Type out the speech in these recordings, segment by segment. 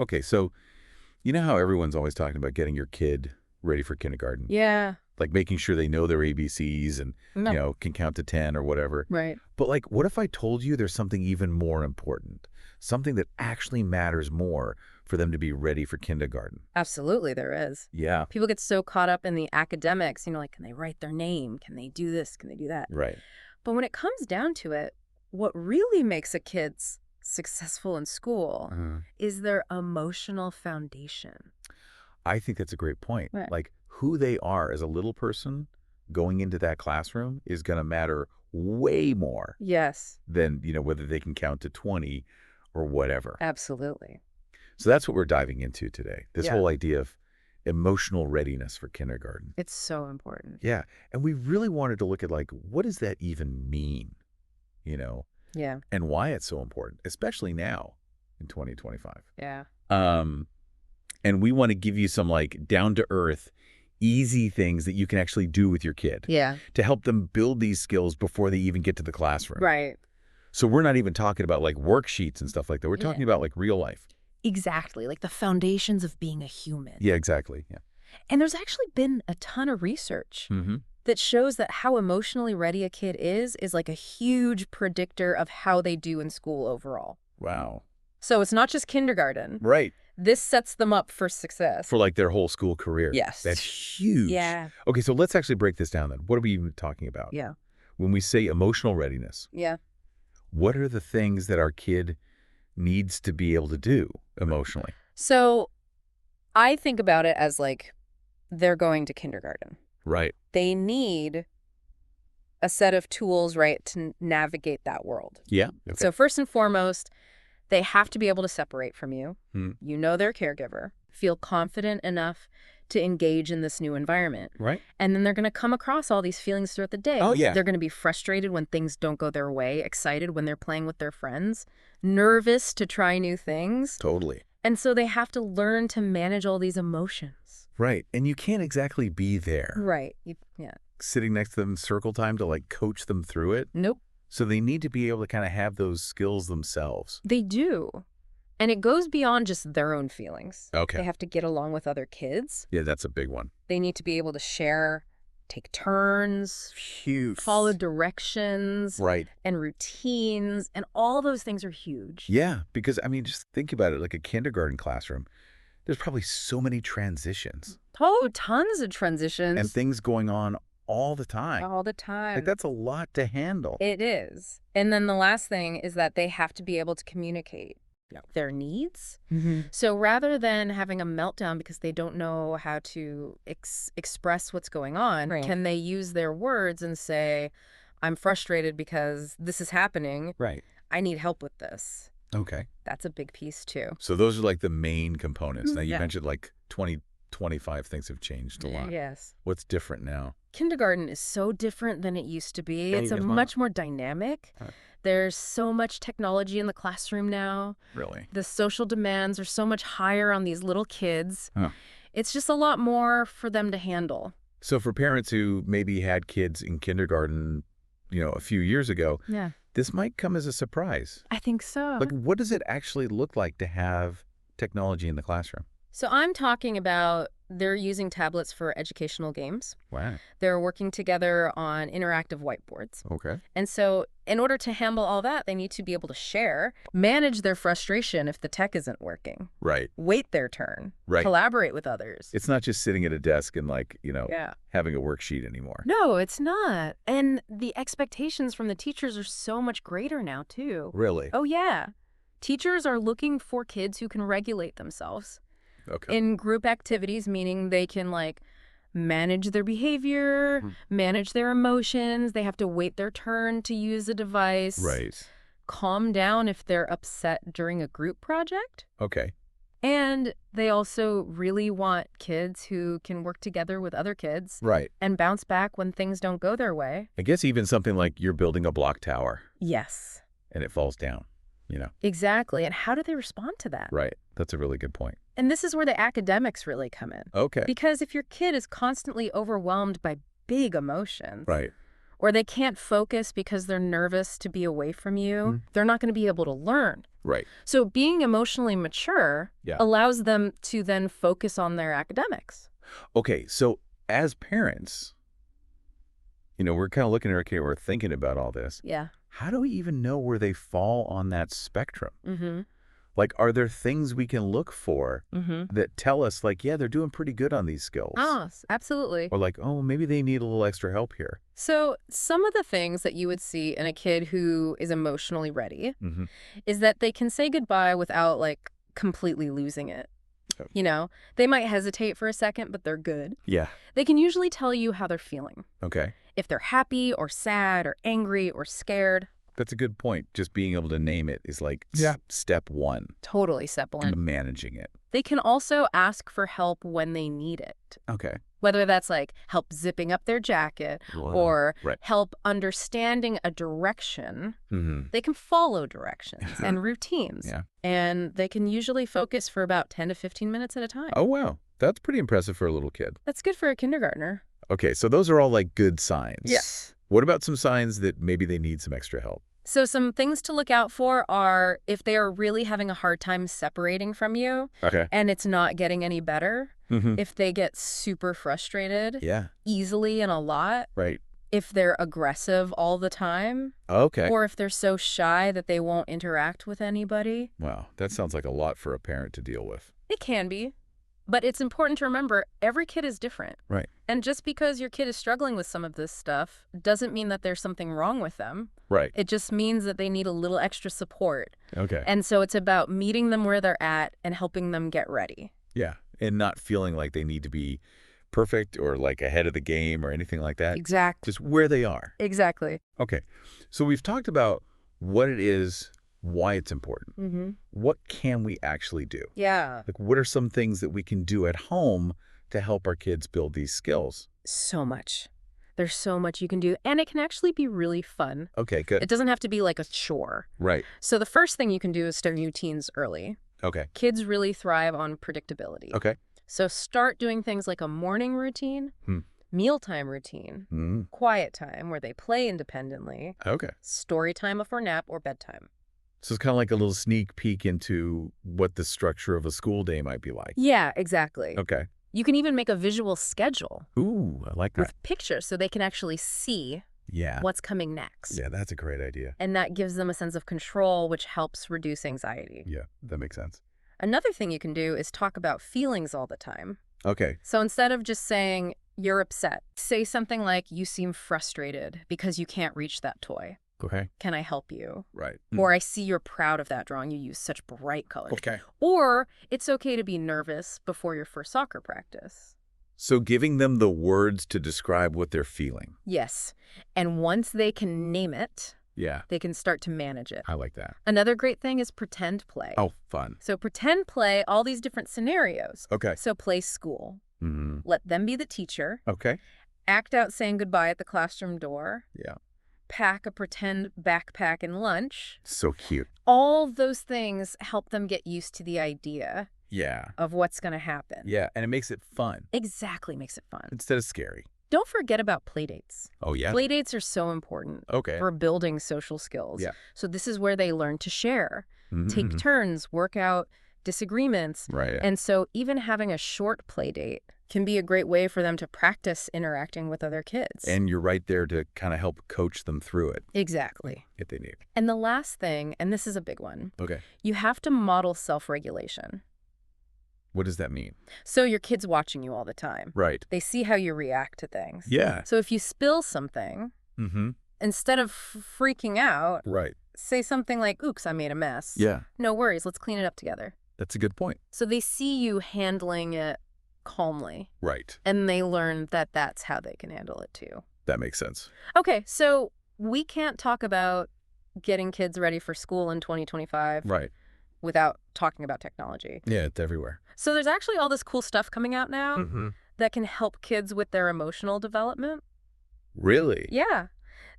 Okay, so you know how everyone's always talking about getting your kid ready for kindergarten? Yeah. Like making sure they know their ABCs and, No. can count to 10 or whatever. Right. But like, what if I told you there's something even more important? Something that actually matters more for them to be ready for kindergarten? Absolutely, there is. Yeah, People get so caught up in the academics, like, can they write their name? Can they do this? Can they do that? right. But when it comes down to it, what really makes a kid successful in school is their emotional foundation. I think that's a great point. Right. Like, who they are as a little person going into that classroom is going to matter way more Yes, than, whether they can count to 20 or whatever. absolutely. So that's what we're diving into today. This Yeah. whole idea of emotional readiness for kindergarten. It's so important. Yeah. And we really wanted to look at like, what does that even mean? You know, Yeah. and why it's so important, especially now in 2025. Yeah. And we want to give you some like down to earth, easy things that you can actually do with your kid Yeah. to help them build these skills before they even get to the classroom. Right. So we're not even talking about like worksheets and stuff like that. We're talking about like real life. Exactly. Like the foundations of being a human. Yeah, exactly. Yeah. And there's actually been a ton of research that shows that how emotionally ready a kid is like a huge predictor of how they do in school overall. Wow. So it's not just kindergarten. Right. This sets them up for success. For like their whole school career. Yes. That's huge. Yeah. Okay, so let's actually break this down then. What are we even talking about? Yeah. When we say emotional readiness, Yeah. what are the things that our kid needs to be able to do emotionally? So I think about it as like they're going to kindergarten. Right. They need a set of tools, right, to navigate that world. Yeah. Okay. So first and foremost, they have to be able to separate from you. Hmm. You know their caregiver. Feel confident enough to engage in this new environment. Right. And then they're going to come across all these feelings throughout the day. Oh, yeah. They're going to be frustrated when things don't go their way, excited when they're playing with their friends, nervous to try new things. Totally. And so they have to learn to manage all these emotions. Right. And you can't exactly be there. Right. Yeah. Sitting next to them in circle time to like coach them through it. Nope. So they need to be able to kind of have those skills themselves. They do. And it goes beyond just their own feelings. Okay. They have to get along with other kids. Yeah, that's a big one. They need to be able to share, take turns, Huge. follow directions, Right. and routines, and all those things are huge. Yeah, because I mean, just think about it, like a kindergarten classroom. There's probably so many transitions Oh, tons of transitions. and things going on all the time. All the time. Like that's a lot to handle. It is. And then the last thing is that they have to be able to communicate their needs. So rather than having a meltdown because they don't know how to express what's going on, Right. can they use their words and say, I'm frustrated because this is happening. Right. I need help with this. Okay. That's a big piece too. So those are like the main components. Now you Yeah. mentioned like 2025 things have changed a lot. Yes. What's different now? Kindergarten is so different than it used to be. Yeah, It's you a guys want- much more dynamic. Huh. There's so much technology in the classroom now. Really? The social demands are so much higher on these little kids. Huh. It's just a lot more for them to handle. So for parents who maybe had kids in kindergarten, a few years ago, Yeah. this might come as a surprise. I think so. Like, what does it actually look like to have technology in the classroom? So I'm talking about they're using tablets for educational games. Wow. They're working together on interactive whiteboards. Okay. And so in order to handle all that, they need to be able to share, manage their frustration if the tech isn't working, Right. wait their turn, Right. collaborate with others. It's not just sitting at a desk and Yeah. having a worksheet anymore. No, it's not. And the expectations from the teachers are so much greater now, too. Really? Oh, yeah. Teachers are looking for kids who can regulate themselves Okay. in group activities, meaning they can, manage their behavior, manage their emotions. They have to wait their turn to use a device. Right. Calm down if they're upset during a group project. Okay. And they also really want kids who can work together with other kids Right. and bounce back when things don't go their way. I guess even something like you're building a block tower Yes, and it falls down, exactly. And how do they respond to that? Right. That's a really good point. And this is where the academics really come in. Okay. Because if your kid is constantly overwhelmed by big emotions, Right. or they can't focus because they're nervous to be away from you, they're not going to be able to learn. Right. So being emotionally mature allows them to then focus on their academics. Okay, so as parents, we're kind of looking at our kid, we're thinking about all this. Yeah. How do we even know where they fall on that spectrum? Mm-hmm. Like, are there things we can look for that tell us, like, yeah, they're doing pretty good on these skills? Oh, absolutely. Or like, oh, maybe they need a little extra help here. So some of the things that you would see in a kid who is emotionally ready is that they can say goodbye without, like, completely losing it. They might hesitate for a second, but they're good. Yeah. They can usually tell you how they're feeling. Okay. If they're happy or sad or angry or scared. That's a good point. Just being able to name it is like step one. Totally step one. Managing it. They can also ask for help when they need it. Okay. Whether that's like help zipping up their jacket or help understanding a direction. They can follow directions and routines. Yeah. And they can usually focus for about 10 to 15 minutes at a time. Oh, wow. That's pretty impressive for a little kid. That's good for a kindergartner. Okay, so those are all like good signs. Yes. What about some signs that maybe they need some extra help? So some things to look out for are if they are really having a hard time separating from you and it's not getting any better, if they get super frustrated easily and a lot, if they're aggressive all the time, or if they're so shy that they won't interact with anybody. Wow, that sounds like a lot for a parent to deal with. It can be. But it's important to remember every kid is different. Right. And just because your kid is struggling with some of this stuff doesn't mean that there's something wrong with them. Right. It just means that they need a little extra support. Okay. And so it's about meeting them where they're at and helping them get ready. Yeah. And not feeling like they need to be perfect or like ahead of the game or anything like that. Exactly. Just where they are. Exactly. Okay. So we've talked about what it is, why it's important. What can we actually do? Yeah. Like, what are some things that we can do at home to help our kids build these skills? So much. There's so much you can do. And it can actually be really fun. Okay, good. It doesn't have to be like a chore. Right. So the first thing you can do is start routines early. Okay. Kids really thrive on predictability. Okay. So start doing things like a morning routine, mealtime routine, quiet time where they play independently, story time before nap or bedtime. So it's kind of like a little sneak peek into what the structure of a school day might be like. Yeah, exactly. Okay. You can even make a visual schedule. Ooh, I like that. With pictures so they can actually see what's coming next. Yeah, that's a great idea. And that gives them a sense of control, which helps reduce anxiety. Yeah, that makes sense. Another thing you can do is talk about feelings all the time. Okay. So instead of just saying, you're upset, say something like, you seem frustrated because you can't reach that toy. Okay. Can I help you? Right. Or I see you're proud of that drawing. You use such bright colors. Okay. Or it's okay to be nervous before your first soccer practice. So giving them the words to describe what they're feeling. Yes. And once they can name it, they can start to manage it. I like that. Another great thing is pretend play. Oh, fun. So pretend play all these different scenarios. Okay. So play school. Let them be the teacher. Okay. Act out saying goodbye at the classroom door. Yeah. Pack a pretend backpack and lunch. So cute. All those things help them get used to the idea of what's going to happen. Yeah, and it makes it fun. Exactly, makes it fun. Instead of scary. Don't forget about playdates. Oh, yeah? Playdates are so important for building social skills. Yeah. So this is where they learn to share, take turns, work out disagreements. Right. And so even having a short playdate can be a great way for them to practice interacting with other kids. And you're right there to kind of help coach them through it. Exactly. If they need. And the last thing, and this is a big one, Okay. you have to model self-regulation. What does that mean? So your kid's watching you all the time. Right. They see how you react to things. Yeah. So if you spill something, instead of freaking out, say something like, oops, I made a mess. Yeah. No worries, let's clean it up together. That's a good point. So they see you handling it calmly. Right. And they learn that that's how they can handle it too. That makes sense. Okay, so we can't talk about getting kids ready for school in 2025 without talking about technology. Yeah, it's everywhere. So there's actually all this cool stuff coming out now that can help kids with their emotional development. Really? Yeah.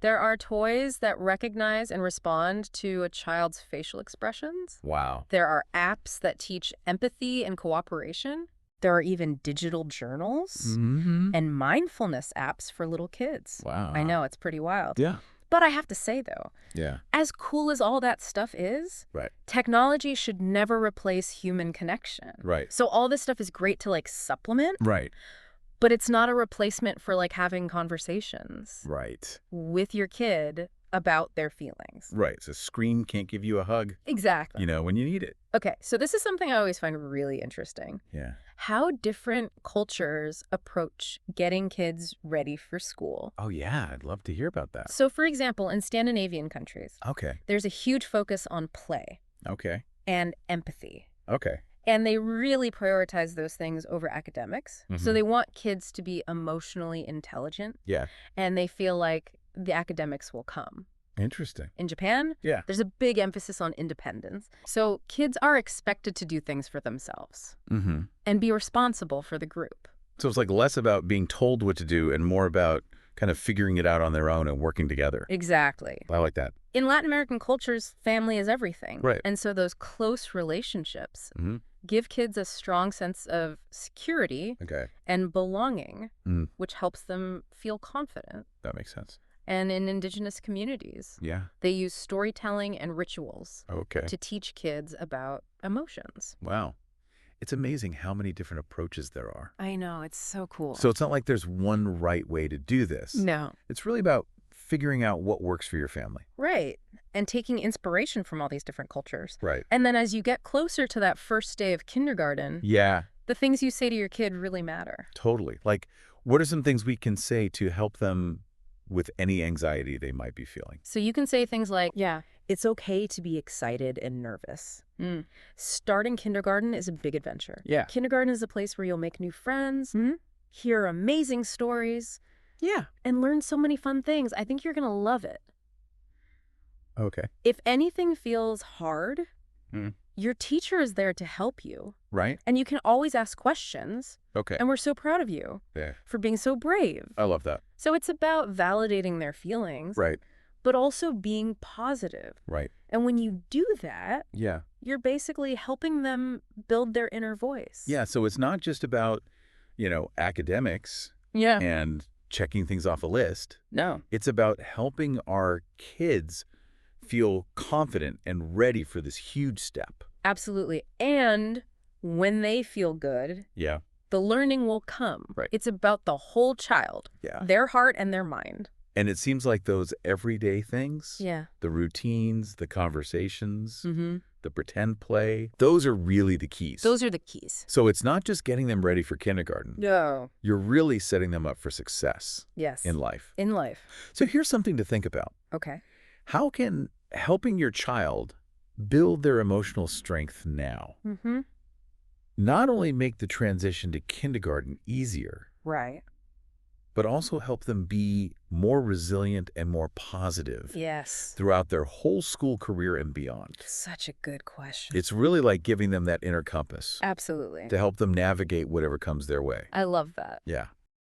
There are toys that recognize and respond to a child's facial expressions. Wow. There are apps that teach empathy and cooperation. There are even digital journals and mindfulness apps for little kids. Wow. I know, it's pretty wild. Yeah. But I have to say, though, Yeah. as cool as all that stuff is, Right. technology should never replace human connection. Right. So all this stuff is great to, like, supplement, Right. but it's not a replacement for, like, having conversations Right. with your kid about their feelings. Right. So screen can't give you a hug, Exactly. when you need it. Okay, so this is something I always find really interesting. Yeah. How different cultures approach getting kids ready for school. Oh, yeah. I'd love to hear about that. So, for example, in Scandinavian countries, Okay. there's a huge focus on play Okay. and empathy. Okay. And they really prioritize those things over academics. So Mhm. they want kids to be emotionally intelligent, Yeah. and they feel like the academics will come. Interesting. In Japan, Yeah. there's a big emphasis on independence. So kids are expected to do things for themselves Mm-hmm. and be responsible for the group. So it's like less about being told what to do and more about kind of figuring it out on their own and working together. Exactly. I like that. In Latin American cultures, family is everything. Right. And so those close relationships Mm-hmm. give kids a strong sense of security Okay. and belonging, Mm. which helps them feel confident. That makes sense. And in indigenous communities, Yeah. they use storytelling and rituals Okay. to teach kids about emotions. Wow. It's amazing how many different approaches there are. I know, it's so cool. So it's not like there's one right way to do this. No. It's really about figuring out what works for your family. Right. And taking inspiration from all these different cultures. Right. And then as you get closer to that first day of kindergarten, Yeah, the things you say to your kid really matter. totally. Like, what are some things we can say to help them with any anxiety they might be feeling? So you can say things like, yeah, it's okay to be excited and nervous. Starting kindergarten is a big adventure. Yeah. Kindergarten is a place where you'll make new friends, hear amazing stories, Yeah. and learn so many fun things. I think you're going to love it. Okay. If anything feels hard, Mm. your teacher is there to help you. Right? And you can always ask questions. Okay. And we're so proud of you Yeah. for being so brave. I love that. So it's about validating their feelings, Right. but also being positive. Right. And when you do that, Yeah. you're basically helping them build their inner voice. Yeah. So it's not just about, academics Yeah. and checking things off a list. No. It's about helping our kids feel confident and ready for this huge step. Absolutely. And when they feel good, Yeah. the learning will come. Right. It's about the whole child, Yeah. their heart and their mind. And it seems like those everyday things, Yeah. the routines, the conversations, Mm-hmm. the pretend play, those are really the keys. Those are the keys. So it's not just getting them ready for kindergarten. No. You're really setting them up for success Yes. in life. In life. So here's something to think about. Okay. How can helping your child build their emotional strength now Mm-hmm. not only make the transition to kindergarten easier, Right. but also help them be more resilient and more positive Yes. throughout their whole school career and beyond? Such a good question. It's really like giving them that inner compass Absolutely. to help them navigate whatever comes their way. I love that. Yeah.